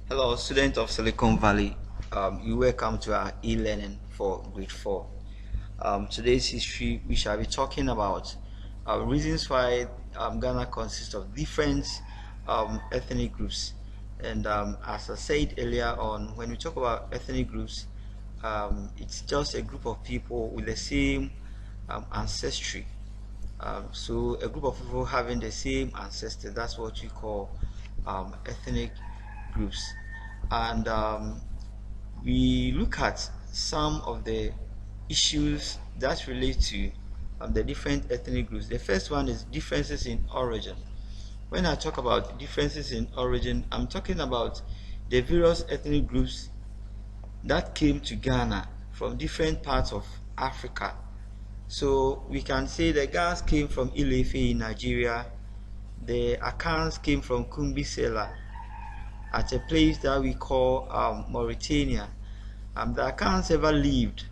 Hello, student of Silicon Valley. You welcome to our e-learning for grade 4. Today's history, we shall be talking about reasons why Ghana consists of different ethnic groups. And as I said earlier on, when we talk about ethnic groups, it's just a group of people with the same ancestry. So a group of people having the same ancestor, that's what we call ethnic groups. And we look at some of the issues that relate to the different ethnic groups. The first one is differences in origin. When I talk about differences in origin, I'm talking about the various ethnic groups that came to Ghana from different parts of Africa. So we can say the Ghans came from Ile-Ife in Nigeria, the Akans came from Kumbisela at a place that we call Mauritania. The Akans ever lived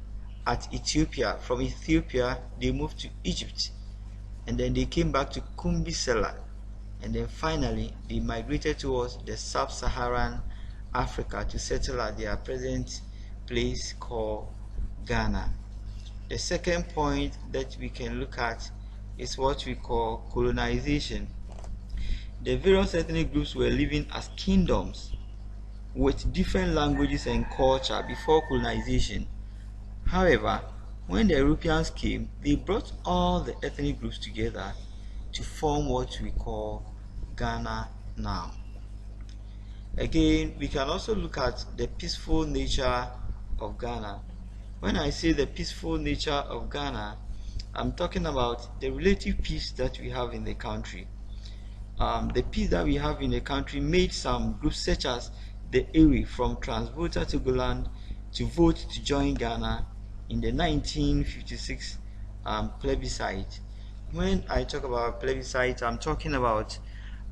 at Ethiopia. From Ethiopia, they moved to Egypt, and then they came back to Kumbisela, and then finally they migrated towards the sub-Saharan Africa to settle at their present place called Ghana. The second point that we can look at is what we call colonization. The various ethnic groups were living as kingdoms with different languages and culture before colonization. However, when the Europeans came, they brought all the ethnic groups together to form what we call Ghana now. Again, we can also look at the peaceful nature of Ghana. When I say the peaceful nature of Ghana, I'm talking about the relative peace that we have in the country. The peace that we have in the country made some groups such as the Ewe from Transvolta Togoland to vote to join Ghana in the 1956 plebiscite. When I talk about plebiscite, I'm talking about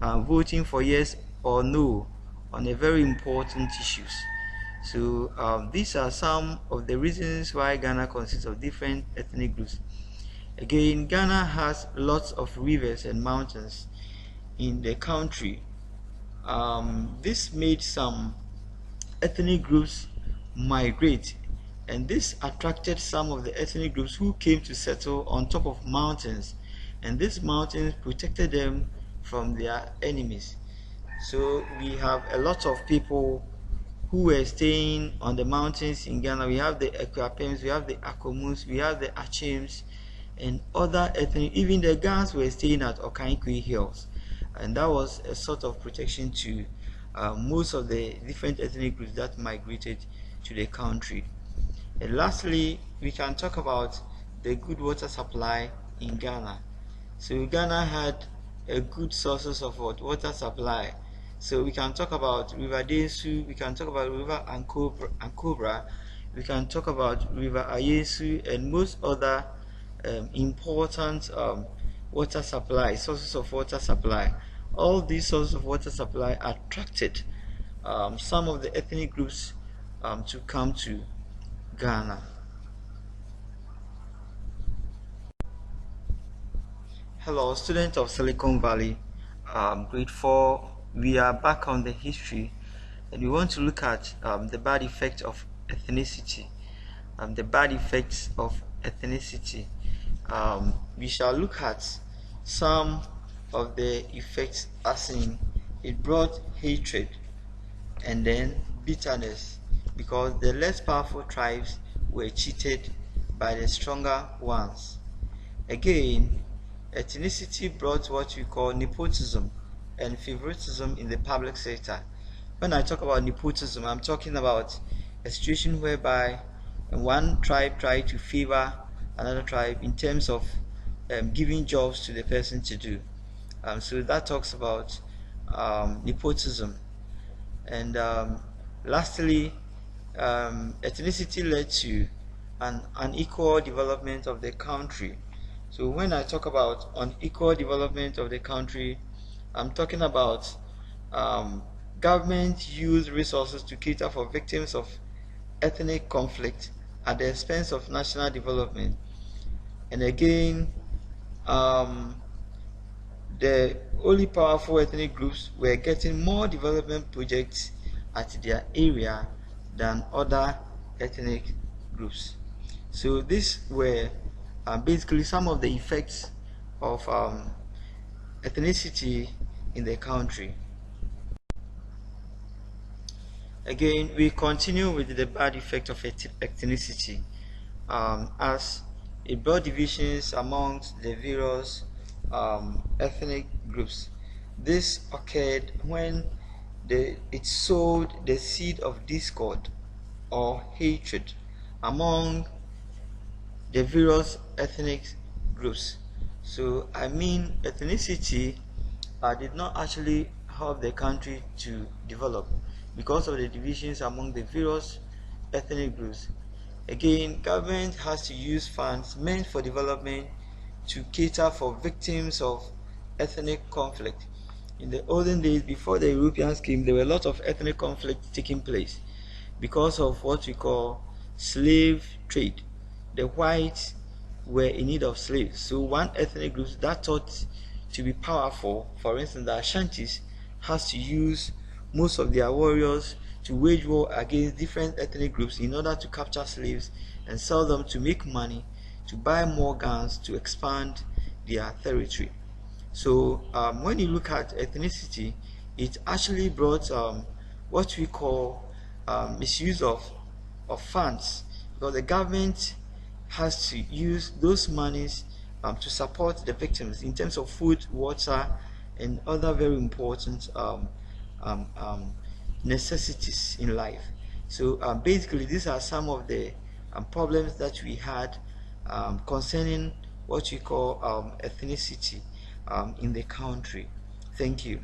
voting for yes or no on a very important issues. So these are some of the reasons why Ghana consists of different ethnic groups. Again, Ghana has lots of rivers and mountains in the country. This made some ethnic groups migrate, and this attracted some of the ethnic groups who came to settle on top of mountains, and these mountains protected them from their enemies. So we have a lot of people who were staying on the mountains in Ghana. We have the Ekwapems, we have the Akomus, we have the Achims, and other ethnic, even the Gans were staying at Okankwe Hills, and that was a sort of protection to most of the different ethnic groups that migrated to the country. And lastly, we can talk about the good water supply in Ghana. So Ghana had a good sources of water supply. So we can talk about River Desu, we can talk about River Ankobra, we can talk about River Ayesu, and most other important water supply, sources of water supply. All these sources of water supply attracted some of the ethnic groups to come to Ghana. Hello, students of Silicon Valley, grade 4. We are back on the history, and we want to look at the bad effects of ethnicity. The bad effects of ethnicity. We shall look at some of the effects, as in it brought hatred and then bitterness, because the less powerful tribes were cheated by the stronger ones. Again, ethnicity brought what we call nepotism and favoritism in the public sector. When I talk about nepotism, I'm talking about a situation whereby one tribe tried to favor another tribe in terms of giving jobs to the person to do. So that talks about nepotism. And lastly, ethnicity led to an unequal development of the country. So when I talk about unequal development of the country, I'm talking about government use resources to cater for victims of ethnic conflict at the expense of national development. And again, the only powerful ethnic groups were getting more development projects at their area than other ethnic groups. So these were basically some of the effects of ethnicity in the country. Again, we continue with the bad effect of ethnicity, as it brought divisions amongst the various ethnic groups. This occurred when it sowed the seed of discord or hatred among the various ethnic groups. So I mean, ethnicity did not actually help the country to develop because of the divisions among the various ethnic groups. Again, government has to use funds meant for development to cater for victims of ethnic conflict. In the olden days, before the Europeans came, there were a lot of ethnic conflict taking place because of what we call slave trade. The whites were in need of slaves, so one ethnic group that thought to be powerful, for instance the Ashantis, has to use most of their warriors to wage war against different ethnic groups in order to capture slaves and sell them to make money, to buy more guns, to expand their territory. So when you look at ethnicity, it actually brought what we call misuse of funds, because the government has to use those monies to support the victims in terms of food, water, and other very important um, um, necessities in life. So basically, these are some of the problems that we had concerning what we call ethnicity in the country. Thank you.